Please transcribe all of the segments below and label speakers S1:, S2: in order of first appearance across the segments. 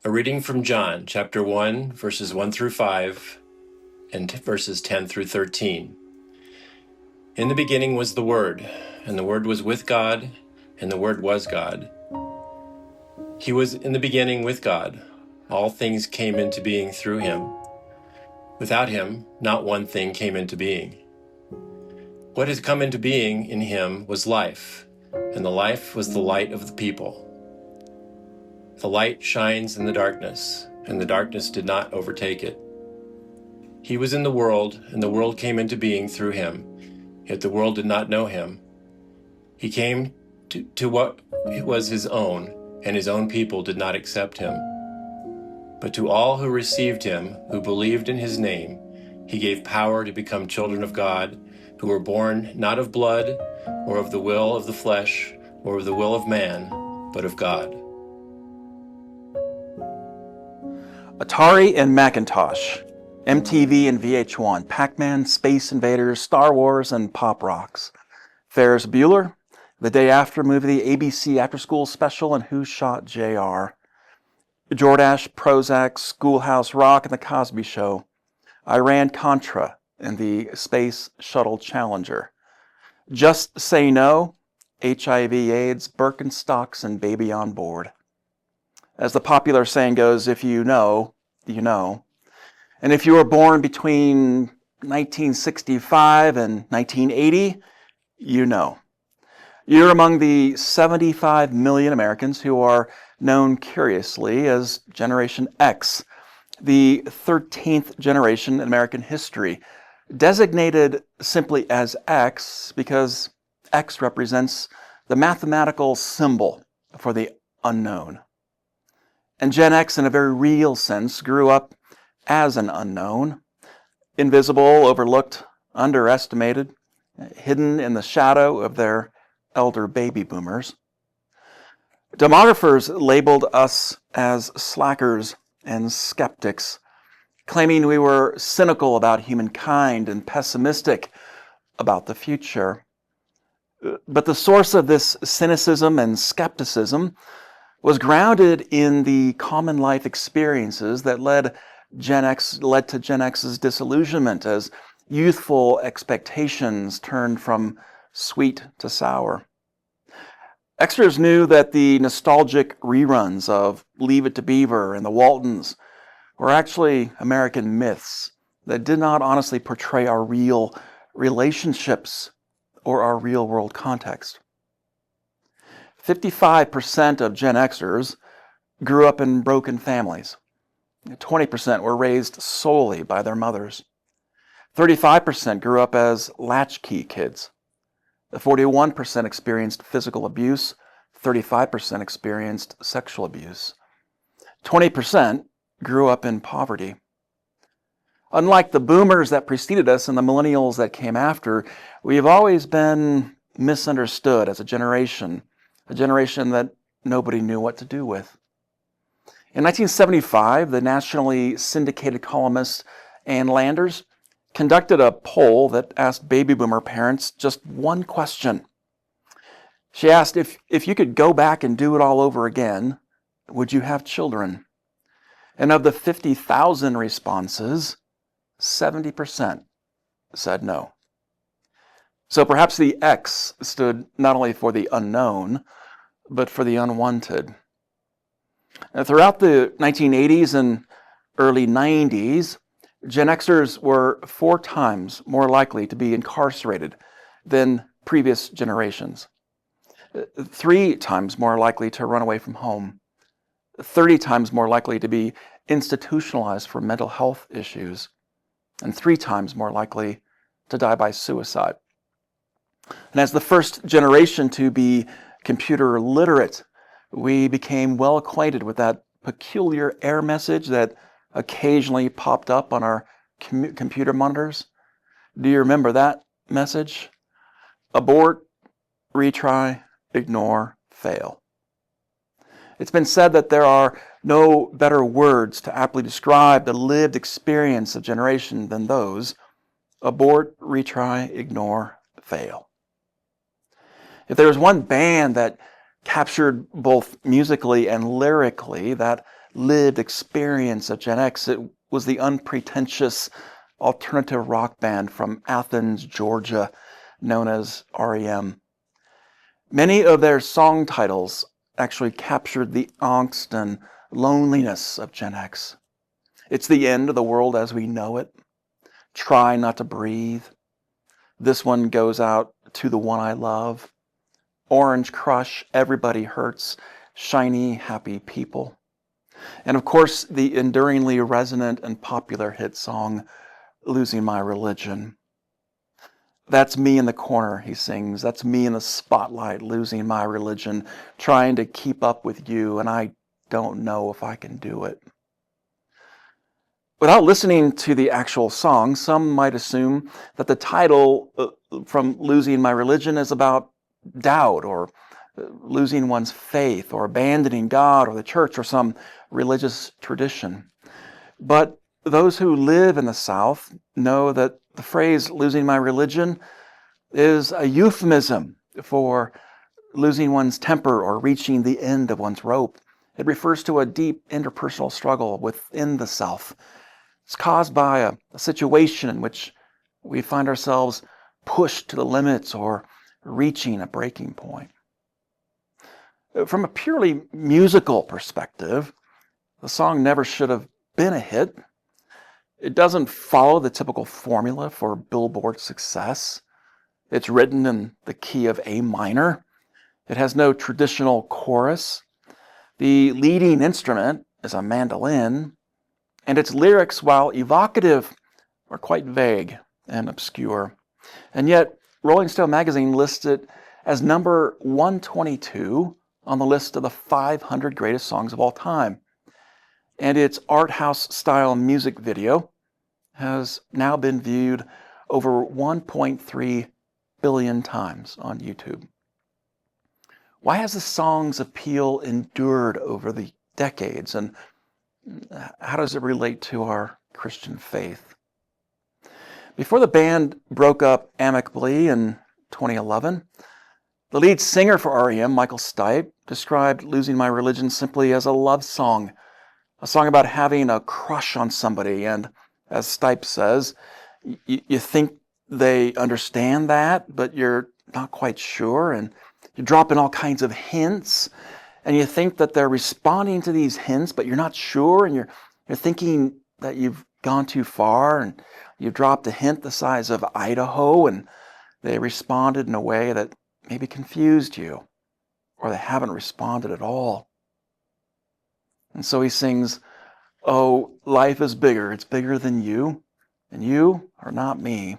S1: A reading from John, chapter 1, verses 1 through 5, and verses 10 through 13. In the beginning was the Word, and the Word was with God, and the Word was God. He was in the beginning with God. All things came into being through him. Without him, not one thing came into being. What has come into being in him was life, and the life was the light of the people. The light shines in the darkness, and the darkness did not overtake it. He was in the world, and the world came into being through him, yet the world did not know him. He came to what was his own, and his own people did not accept him. But to all who received him, who believed in his name, he gave power to become children of God, who were born not of blood, or of the will of the flesh, or of the will of man, but of God.
S2: Atari and Macintosh, MTV and VH1, Pac-Man, Space Invaders, Star Wars, and Pop Rocks. Ferris Bueller, The Day After movie, the ABC After School Special, and Who Shot JR. Jordache, Prozac, Schoolhouse Rock, and The Cosby Show. Iran-Contra and the Space Shuttle Challenger. Just Say No, HIV/AIDS, Birkenstocks, and Baby on Board. As the popular saying goes, if you know, you know. And if you were born between 1965 and 1980, you know. You're among the 75 million Americans who are known curiously as Generation X, the 13th generation in American history, designated simply as X because X represents the mathematical symbol for the unknown. And Gen X, in a very real sense, grew up as an unknown, invisible, overlooked, underestimated, hidden in the shadow of their elder baby boomers. Demographers labeled us as slackers and skeptics, claiming we were cynical about humankind and pessimistic about the future. But the source of this cynicism and skepticism was grounded in the common life experiences that led to Gen X's disillusionment as youthful expectations turned from sweet to sour. Xers knew that the nostalgic reruns of Leave It to Beaver and the Waltons were actually American myths that did not honestly portray our real relationships or our real-world context. 55% of Gen Xers grew up in broken families. 20% were raised solely by their mothers. 35% grew up as latchkey kids. 41% experienced physical abuse. 35% experienced sexual abuse. 20% grew up in poverty. Unlike the boomers that preceded us and the millennials that came after, we have always been misunderstood as a generation that nobody knew what to do with. In 1975, the nationally syndicated columnist Ann Landers conducted a poll that asked baby boomer parents just one question. She asked, if you could go back and do it all over again, would you have children? And of the 50,000 responses, 70% said no. So perhaps the X stood not only for the unknown, but for the unwanted. Throughout the 1980s and early 90s, Gen Xers were 4 times more likely to be incarcerated than previous generations, 3 times more likely to run away from home, 30 times more likely to be institutionalized for mental health issues, and 3 times more likely to die by suicide. And as the first generation to be computer literate, we became well acquainted with that peculiar error message that occasionally popped up on our computer monitors. Do you remember that message? Abort, retry, ignore, fail. It's been said that there are no better words to aptly describe the lived experience of generation than those: abort, retry, ignore, fail. If there was one band that captured both musically and lyrically that lived experience of Gen X. It was the unpretentious alternative rock band from Athens, Georgia, known as REM. Many of their song titles actually captured the angst and loneliness of Gen X. It's the end of the world as we know it. Try not to breathe. This one goes out to the one I love. Orange Crush, Everybody Hurts, Shiny, Happy People. And of course, the enduringly resonant and popular hit song, Losing My Religion. That's me in the corner, he sings. That's me in the spotlight, losing my religion, trying to keep up with you, and I don't know if I can do it. Without listening to the actual song, some might assume that the title from Losing My Religion is about doubt or losing one's faith or abandoning God or the church or some religious tradition. But those who live in the South know that the phrase losing my religion is a euphemism for losing one's temper or reaching the end of one's rope. It refers to a deep interpersonal struggle within the self. It's caused by a situation in which we find ourselves pushed to the limits or reaching a breaking point. From a purely musical perspective, the song never should have been a hit. It doesn't follow the typical formula for Billboard success. It's written in the key of A minor. It has no traditional chorus. The leading instrument is a mandolin, and its lyrics, while evocative, are quite vague and obscure. And yet, Rolling Stone magazine lists it as number 122 on the list of the 500 greatest songs of all time. And its art house style music video has now been viewed over 1.3 billion times on YouTube. Why has the song's appeal endured over the decades, and how does it relate to our Christian faith? Before the band broke up amicably in 2011, the lead singer for REM, Michael Stipe, described Losing My Religion simply as a love song, a song about having a crush on somebody. And as Stipe says, you think they understand that, but you're not quite sure, and you drop in all kinds of hints, and you think that they're responding to these hints, but you're not sure, and you're thinking that you've gone too far, and you dropped a hint the size of Idaho, and they responded in a way that maybe confused you, or they haven't responded at all. And so he sings, "Oh, life is bigger. It's bigger than you, and you are not me.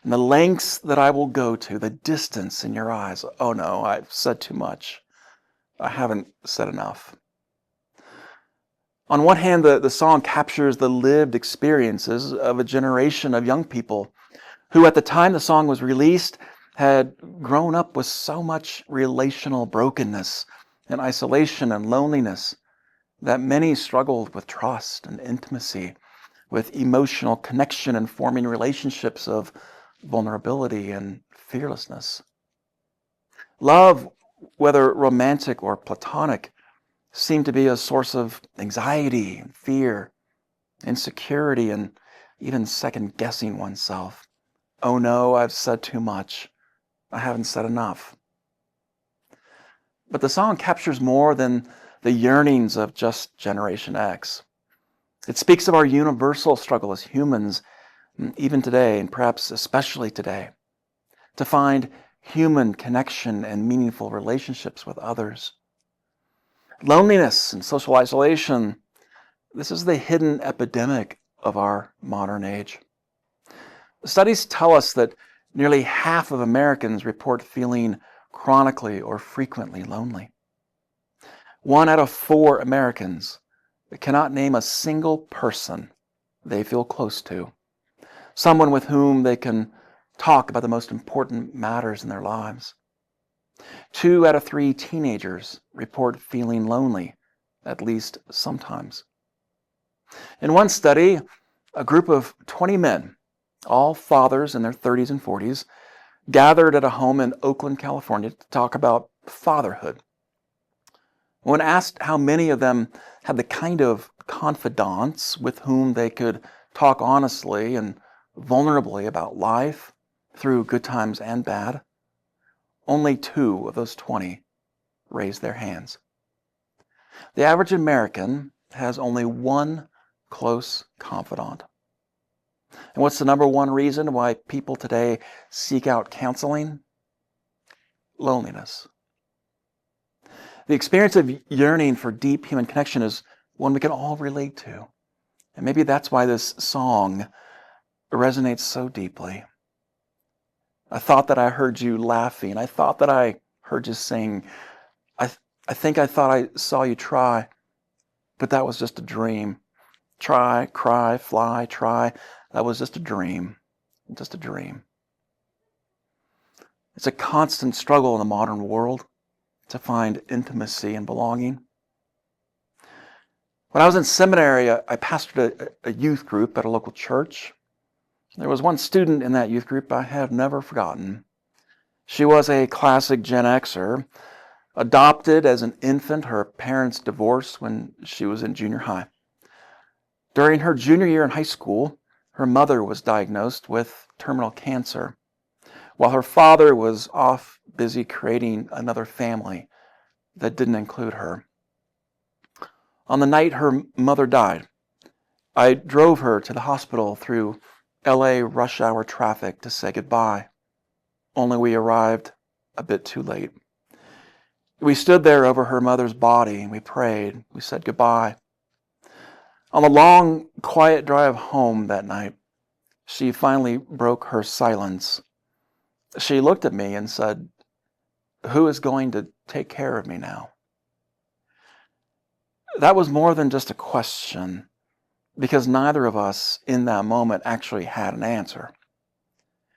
S2: And the lengths that I will go to, the distance in your eyes. Oh no, I've said too much. I haven't said enough." On one hand, the song captures the lived experiences of a generation of young people who, at the time the song was released, had grown up with so much relational brokenness and isolation and loneliness that many struggled with trust and intimacy, with emotional connection and forming relationships of vulnerability and fearlessness. Love, whether romantic or platonic, seemed to be a source of anxiety and fear, insecurity, and even second-guessing oneself. Oh no, I've said too much. I haven't said enough. But the song captures more than the yearnings of just Generation X. It speaks of our universal struggle as humans, even today, and perhaps especially today, to find human connection and meaningful relationships with others. Loneliness and social isolation, this is the hidden epidemic of our modern age. Studies tell us that nearly half of Americans report feeling chronically or frequently lonely. 1 out of 4 Americans cannot name a single person they feel close to, someone with whom they can talk about the most important matters in their lives. 2 out of 3 teenagers report feeling lonely, at least sometimes. In one study, a group of 20 men, all fathers in their 30s and 40s, gathered at a home in Oakland, California to talk about fatherhood. When asked how many of them had the kind of confidants with whom they could talk honestly and vulnerably about life through good times and bad, only 2 of those 20 raised their hands. The average American has only one close confidant. And what's the number one reason why people today seek out counseling? Loneliness. The experience of yearning for deep human connection is one we can all relate to. And maybe that's why this song resonates so deeply. I thought that I heard you laughing. I thought that I heard you sing. I think I thought I saw you try, but that was just a dream. Try, cry, fly, try. That was just a dream. Just a dream. It's a constant struggle in the modern world to find intimacy and belonging. When I was in seminary, I pastored a youth group at a local church. There was one student in that youth group I have never forgotten. She was a classic Gen Xer, adopted as an infant. Her parents divorced when she was in junior high. During her junior year in high school, her mother was diagnosed with terminal cancer, while her father was off busy creating another family that didn't include her. On the night her mother died, I drove her to the hospital through LA rush hour traffic to say goodbye, only we arrived a bit too late. We stood there over her mother's body, we prayed, we said goodbye. On the long, quiet drive home that night, she finally broke her silence. She looked at me and said, "Who is going to take care of me now?" That was more than just a question, because neither of us in that moment actually had an answer.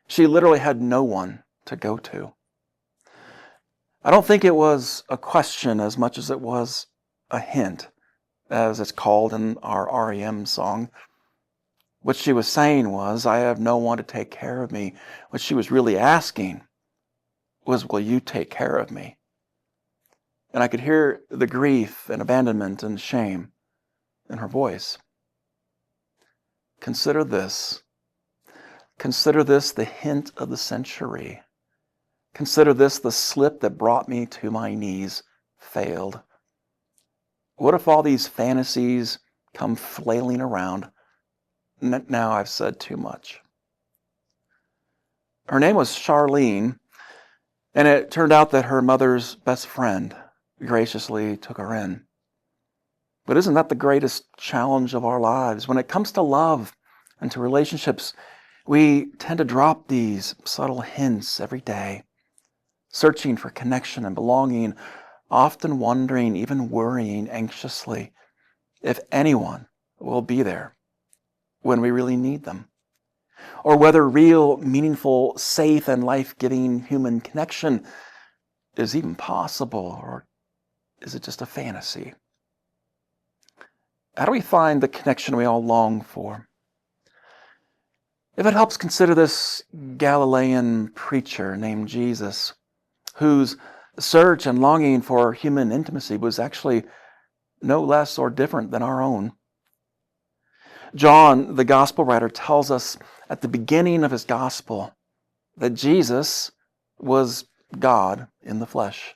S2: She literally had no one to go to. I don't think it was a question as much as it was a hint, as it's called in our REM song. What she was saying was, I have no one to take care of me. What she was really asking was, will you take care of me? And I could hear the grief and abandonment and shame in her voice. Consider this. Consider this the hint of the century. Consider this the slip that brought me to my knees failed. What if all these fantasies come flailing around? Now I've said too much. Her name was Charlene, and it turned out that her mother's best friend graciously took her in. But isn't that the greatest challenge of our lives? When it comes to love and to relationships, we tend to drop these subtle hints every day, searching for connection and belonging, often wondering, even worrying anxiously if anyone will be there when we really need them, or whether real, meaningful, safe, and life-giving human connection is even possible, or is it just a fantasy? How do we find the connection we all long for? If it helps, consider this Galilean preacher named Jesus, whose search and longing for human intimacy was actually no less or different than our own. John, the gospel writer, tells us at the beginning of his gospel that Jesus was God in the flesh.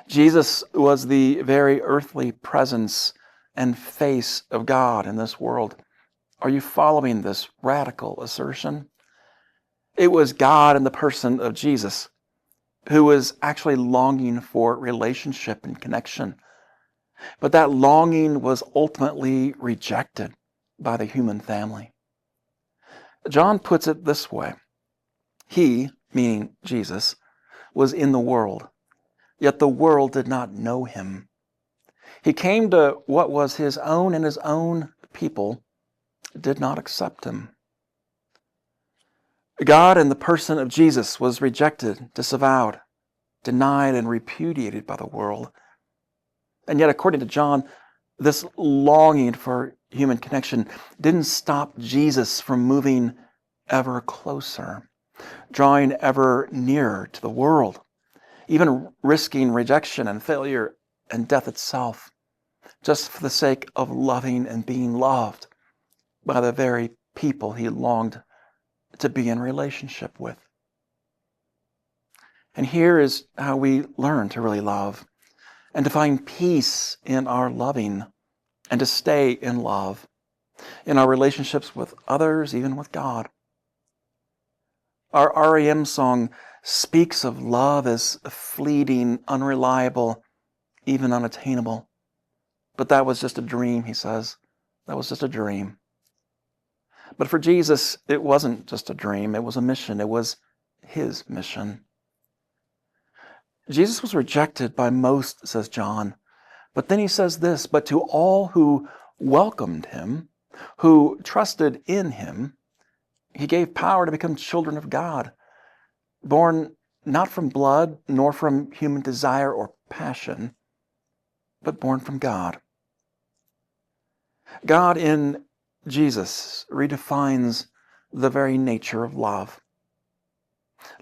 S2: Jesus was the very earthly presence and face of God in this world. Are you following this radical assertion? It was God in the person of Jesus who was actually longing for relationship and connection. But that longing was ultimately rejected by the human family. John puts it this way. He, meaning Jesus, was in the world, yet the world did not know him. He came to what was his own, and his own people did not accept him. God in the person of Jesus was rejected, disavowed, denied, and repudiated by the world. And yet, according to John, this longing for human connection didn't stop Jesus from moving ever closer, drawing ever nearer to the world, even risking rejection and failure and death itself, just for the sake of loving and being loved by the very people he longed to be in relationship with. And here is how we learn to really love and to find peace in our loving and to stay in love, in our relationships with others, even with God. Our REM song speaks of love as fleeting, unreliable, even unattainable. But that was just a dream, he says. That was just a dream. But for Jesus, it wasn't just a dream. It was a mission. It was his mission. Jesus was rejected by most, says John. But then he says this, but to all who welcomed him, who trusted in him, he gave power to become children of God, born not from blood, nor from human desire or passion, but born from God. God in Jesus redefines the very nature of love.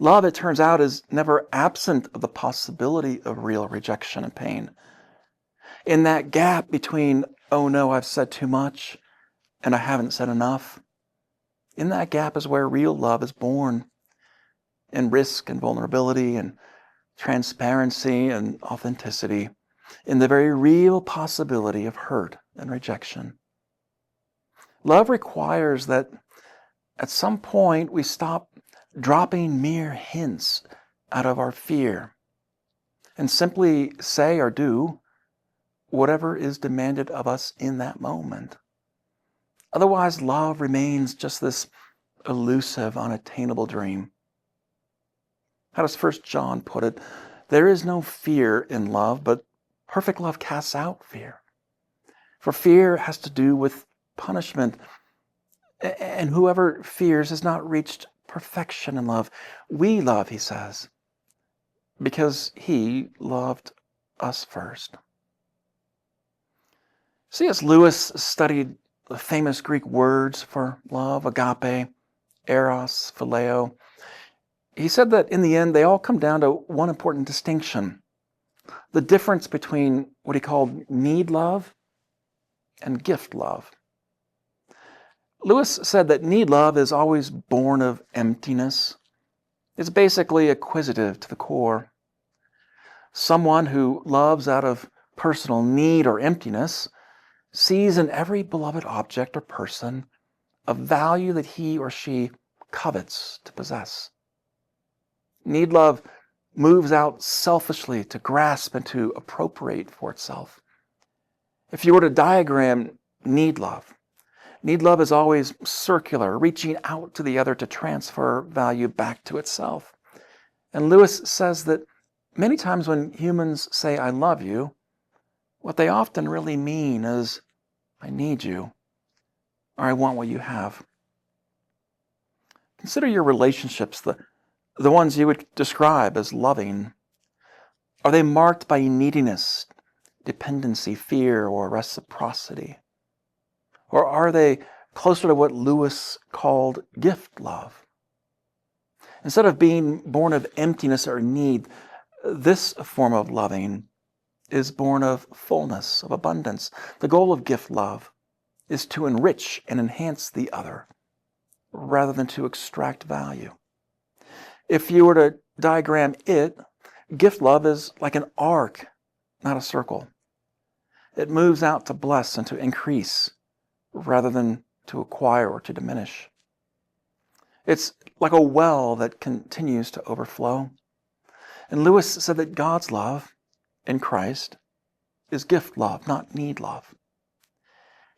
S2: Love, it turns out, is never absent of the possibility of real rejection and pain. In that gap between, oh no, I've said too much, and I haven't said enough, in that gap is where real love is born, in risk and vulnerability and transparency and authenticity, in the very real possibility of hurt and rejection. Love requires that at some point we stop dropping mere hints out of our fear and simply say or do whatever is demanded of us in that moment. Otherwise, love remains just this elusive, unattainable dream. How does 1 John put it? There is no fear in love, but perfect love casts out fear. For fear has to do with punishment, and whoever fears has not reached perfection in love. We love, he says, because he loved us first. C.S. Lewis studied the famous Greek words for love, agape, eros, phileo. He said that in the end, they all come down to one important distinction: the difference between what he called need love and gift love. Lewis said that need love is always born of emptiness. It's basically acquisitive to the core. Someone who loves out of personal need or emptiness sees in every beloved object or person a value that he or she covets to possess. Need love moves out selfishly to grasp and to appropriate for itself. If you were to diagram need love is always circular, reaching out to the other to transfer value back to itself. And Lewis says that many times when humans say, I love you, what they often really mean is, I need you, or I want what you have. Consider your relationships, the ones you would describe as loving. Are they marked by neediness, dependency, fear, or reciprocity? Or are they closer to what Lewis called gift love? Instead of being born of emptiness or need, this form of loving is born of fullness, of abundance. The goal of gift love is to enrich and enhance the other rather than to extract value. If you were to diagram it, gift love is like an arc, not a circle. It moves out to bless and to increase rather than to acquire or to diminish. It's like a well that continues to overflow. And Lewis said that God's love in Christ is gift love, not need love.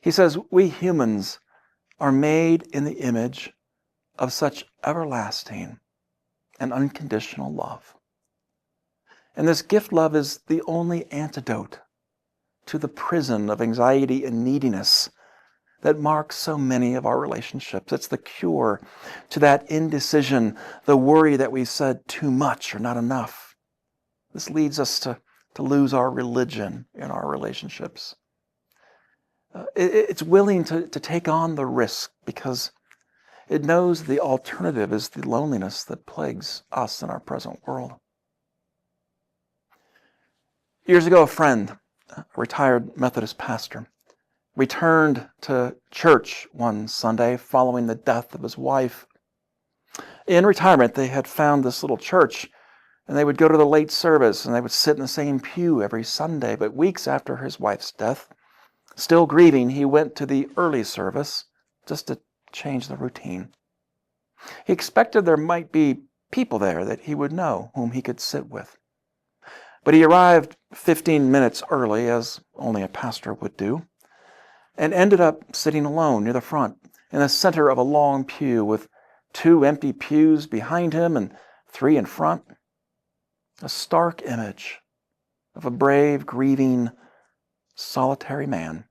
S2: He says we humans are made in the image of such everlasting and unconditional love. And this gift love is the only antidote to the prison of anxiety and neediness that marks so many of our relationships. It's the cure to that indecision, the worry that we've said too much or not enough. This leads us to lose our religion in our relationships. It's willing to take on the risk because it knows the alternative is the loneliness that plagues us in our present world. Years ago, a friend, a retired Methodist pastor, returned to church one Sunday following the death of his wife. In retirement, they had found this little church, and they would go to the late service, and they would sit in the same pew every Sunday. But weeks after his wife's death, still grieving, he went to the early service just to change the routine. He expected there might be people there that he would know, whom he could sit with. But he arrived 15 minutes early, as only a pastor would do, and ended up sitting alone near the front, in the center of a long pew with 2 empty pews behind him and 3 in front. A stark image of a brave, grieving, solitary man.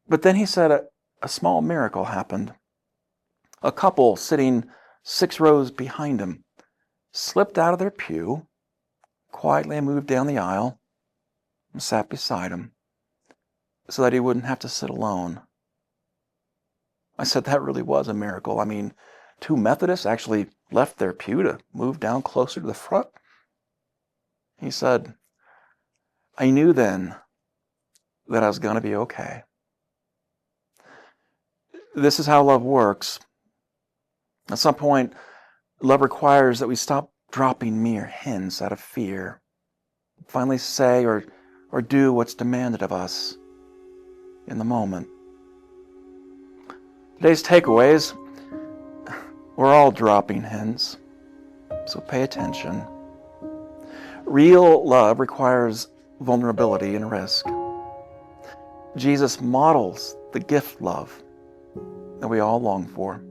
S2: But then he said a small miracle happened. A couple sitting 6 rows behind him slipped out of their pew, quietly moved down the aisle, and sat beside him so that he wouldn't have to sit alone. I said that really was a miracle. I mean, 2 Methodists actually left their pew to move down closer to the front. He said, I knew then that I was going to be okay. This is how love works. At some point, love requires that we stop dropping mere hints out of fear. Finally say or do what's demanded of us in the moment. Today's takeaways, we're all dropping hints, so pay attention. Real love requires vulnerability and risk. Jesus models the gift love that we all long for.